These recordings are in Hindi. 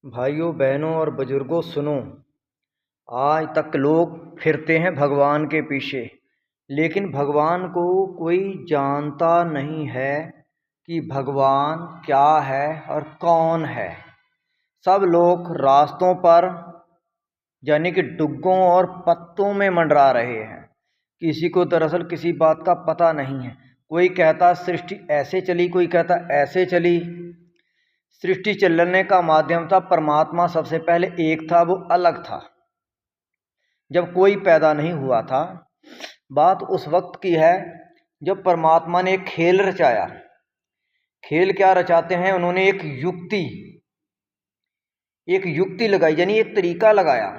भाइयों बहनों और बुजुर्गों सुनो। आज तक लोग फिरते हैं भगवान के पीछे, लेकिन भगवान को कोई जानता नहीं है कि भगवान क्या है और कौन है। सब लोग रास्तों पर यानी कि डुग्गों और पत्तों में मंडरा रहे हैं। किसी को दरअसल किसी बात का पता नहीं है। कोई कहता सृष्टि ऐसे चली, कोई कहता ऐसे चली। सृष्टि चलने का माध्यम था परमात्मा, सबसे पहले एक था, वो अलग था जब कोई पैदा नहीं हुआ था। बात उस वक्त की है जब परमात्मा ने एक खेल रचाया। खेल क्या रचाते हैं? उन्होंने एक युक्ति लगाई, यानी एक तरीका लगाया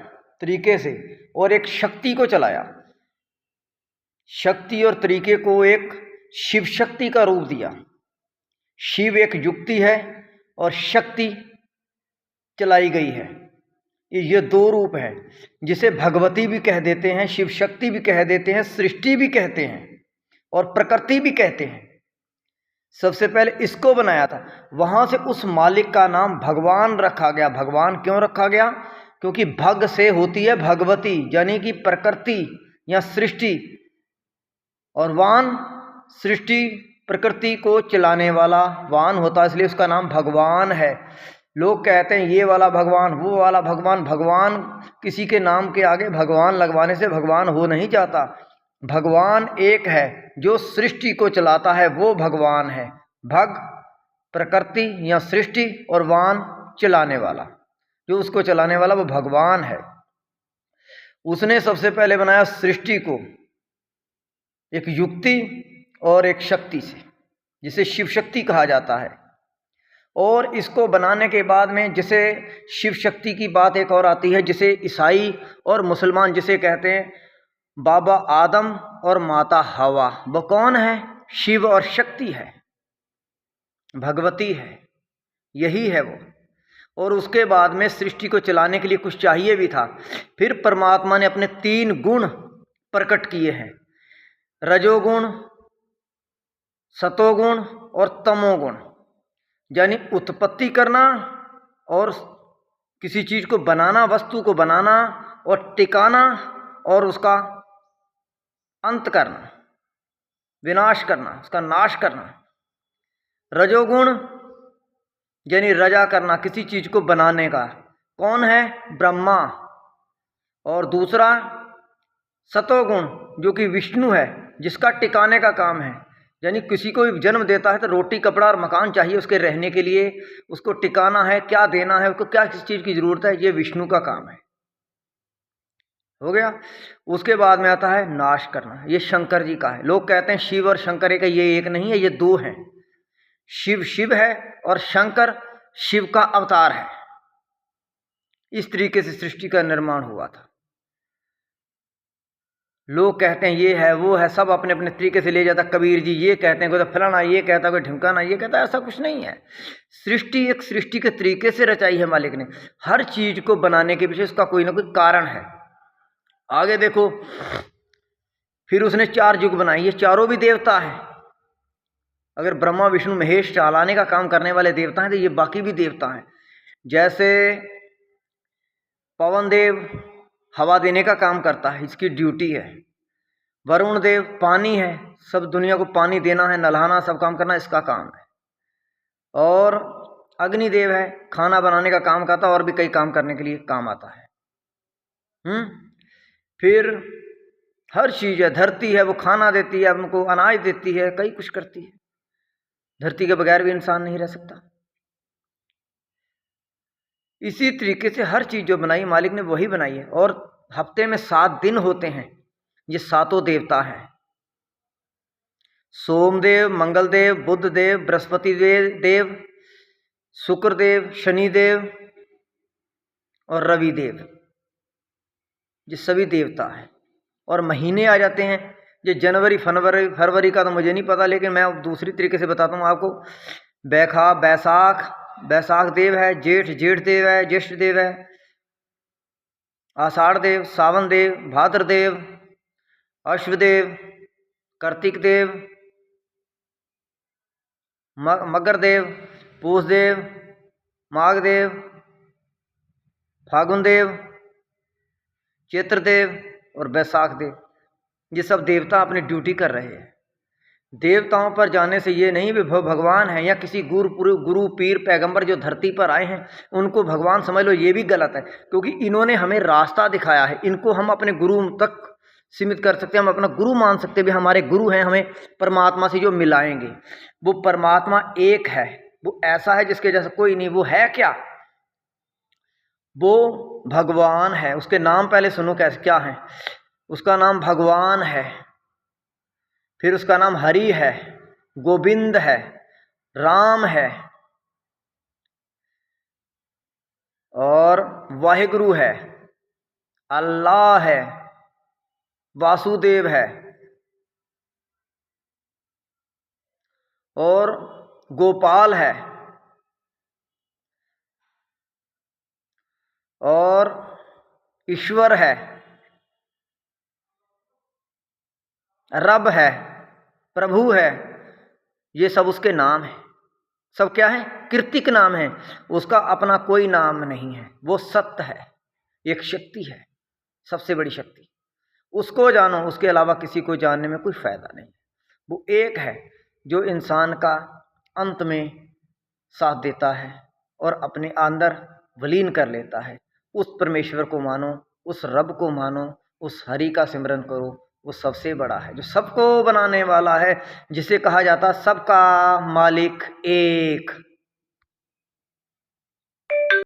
तरीके से, और एक शक्ति को चलाया। शक्ति और तरीके को एक शिव शक्ति का रूप दिया। शिव एक युक्ति है और शक्ति चलाई गई है। ये दो रूप हैं, जिसे भगवती भी कह देते हैं, शिव शक्ति भी कह देते हैं, सृष्टि भी कहते हैं और प्रकृति भी कहते हैं। सबसे पहले इसको बनाया था, वहां से उस मालिक का नाम भगवान रखा गया। भगवान क्यों रखा गया? क्योंकि भग से होती है भगवती, यानी कि प्रकृति या सृष्टि, और वान सृष्टि प्रकृति को चलाने वाला वान होता है, इसलिए उसका नाम भगवान है। लोग कहते हैं ये वाला भगवान, वो वाला भगवान। भगवान किसी के नाम के आगे भगवान लगवाने से भगवान हो नहीं जाता। भगवान एक है, जो सृष्टि को चलाता है वो भगवान है। भग प्रकृति या सृष्टि, और वान चलाने वाला, जो उसको चलाने वाला वो भगवान है। उसने सबसे पहले बनाया सृष्टि को एक युक्ति और एक शक्ति से, जिसे शिव शक्ति कहा जाता है। और इसको बनाने के बाद में जिसे शिव शक्ति की बात एक और आती है, जिसे ईसाई और मुसलमान जिसे कहते हैं बाबा आदम और माता हवा, वो कौन है? शिव और शक्ति है, भगवती है, यही है वो। और उसके बाद में सृष्टि को चलाने के लिए कुछ चाहिए भी था। फिर परमात्मा ने अपने 3 गुण प्रकट किए हैं, रजोगुण, सतोगुण और तमोगुण। यानी उत्पत्ति करना और किसी चीज को बनाना, वस्तु को बनाना और टिकाना, और उसका अंत करना, विनाश करना, उसका नाश करना। रजोगुण यानी रजा करना, किसी चीज को बनाने का। कौन है? ब्रह्मा। और दूसरा सतोगुण, जो कि विष्णु है, जिसका टिकाने का काम है। यानी किसी को जन्म देता है तो रोटी कपड़ा और मकान चाहिए उसके रहने के लिए, उसको टिकाना है, क्या देना है उसको, क्या किस चीज की जरूरत है, ये विष्णु का काम है। हो गया। उसके बाद में आता है नाश करना, ये शंकर जी का है। लोग कहते हैं शिव और शंकर एक है, ये एक नहीं है, ये 2 हैं। शिव शिव है और शंकर शिव का अवतार है। इस तरीके से सृष्टि का निर्माण हुआ था। लोग कहते हैं ये है वो है, सब अपने अपने तरीके से ले जाता। कबीर जी ये कहते हैं, कोई तो फलाना ये कहता, कोई ढिमकाना ये कहता। ऐसा कुछ नहीं है। सृष्टि एक सृष्टि के तरीके से रचाई है मालिक ने। हर चीज को बनाने के पीछे उसका कोई ना कोई कारण है। आगे देखो, फिर उसने 4 युग बनाई, ये चारों भी देवता है। अगर ब्रह्मा विष्णु महेश चलाने का काम करने वाले देवता हैं, तो ये बाकी भी देवता हैं। जैसे पवन देव हवा देने का काम करता है, इसकी ड्यूटी है। वरुण देव पानी है, सब दुनिया को पानी देना है, नल्हाना, सब काम करना इसका काम है। और अग्निदेव है, खाना बनाने का काम करता है, और भी कई काम करने के लिए काम आता है। फिर हर चीज है। धरती है, वो खाना देती है, हमको अनाज देती है, कई कुछ करती है। धरती के बगैर भी इंसान नहीं रह सकता। इसी तरीके से हर चीज जो बनाई मालिक ने वही बनाई है। और हफ्ते में 7 दिन होते हैं, ये 7 देवता हैं। सोमदेव, मंगलदेव, बुधदेव, बृहस्पति देव, शुक्रदेव, शनिदेव और रविदेव, ये सभी देवता हैं। और महीने आ जाते हैं, ये जनवरी फरवरी का तो मुझे नहीं पता, लेकिन मैं दूसरी तरीके से बताता हूँ आपको। बैसाख देव है, जेठ देव है, ज्येष्ठ देव है, आषाढ़ देव, सावन देव, भाद्र देव, अश्वदेव, कार्तिक देव, मगर देव, पूष देव, माघ देव, फागुन देव, चैत्र देव और बैसाख देव, ये सब देवता अपनी ड्यूटी कर रहे हैं। देवताओं पर जाने से ये नहीं भी भगवान है या किसी गुरु पीर पैगंबर जो धरती पर आए हैं उनको भगवान समझ लो, ये भी गलत है, क्योंकि इन्होंने हमें रास्ता दिखाया है। इनको हम अपने गुरु तक सीमित कर सकते हैं, हम अपना गुरु मान सकते हैं भी हमारे गुरु हैं, हमें परमात्मा से जो मिलाएंगे। वो परमात्मा एक है, वो ऐसा है जिसके जैसा कोई नहीं। वो है क्या? वो भगवान है। उसके नाम पहले सुनो कैसे क्या है। उसका नाम भगवान है, फिर उसका नाम हरि है, गोविंद है, राम है और वाहिगुरु है, अल्लाह है, वासुदेव है और गोपाल है और ईश्वर है, रब है, प्रभु है। ये सब उसके नाम है। सब क्या है? कृतिक नाम है। उसका अपना कोई नाम नहीं है। वो सत्य है, एक शक्ति है, सबसे बड़ी शक्ति। उसको जानो, उसके अलावा किसी को जानने में कोई फायदा नहीं। वो एक है जो इंसान का अंत में साथ देता है और अपने अंदर विलीन कर लेता है। उस परमेश्वर को मानो, उस रब को मानो, उस हरि का सिमरन करो। वो सबसे बड़ा है, जो सबको बनाने वाला है, जिसे कहा जाता सबका मालिक एक।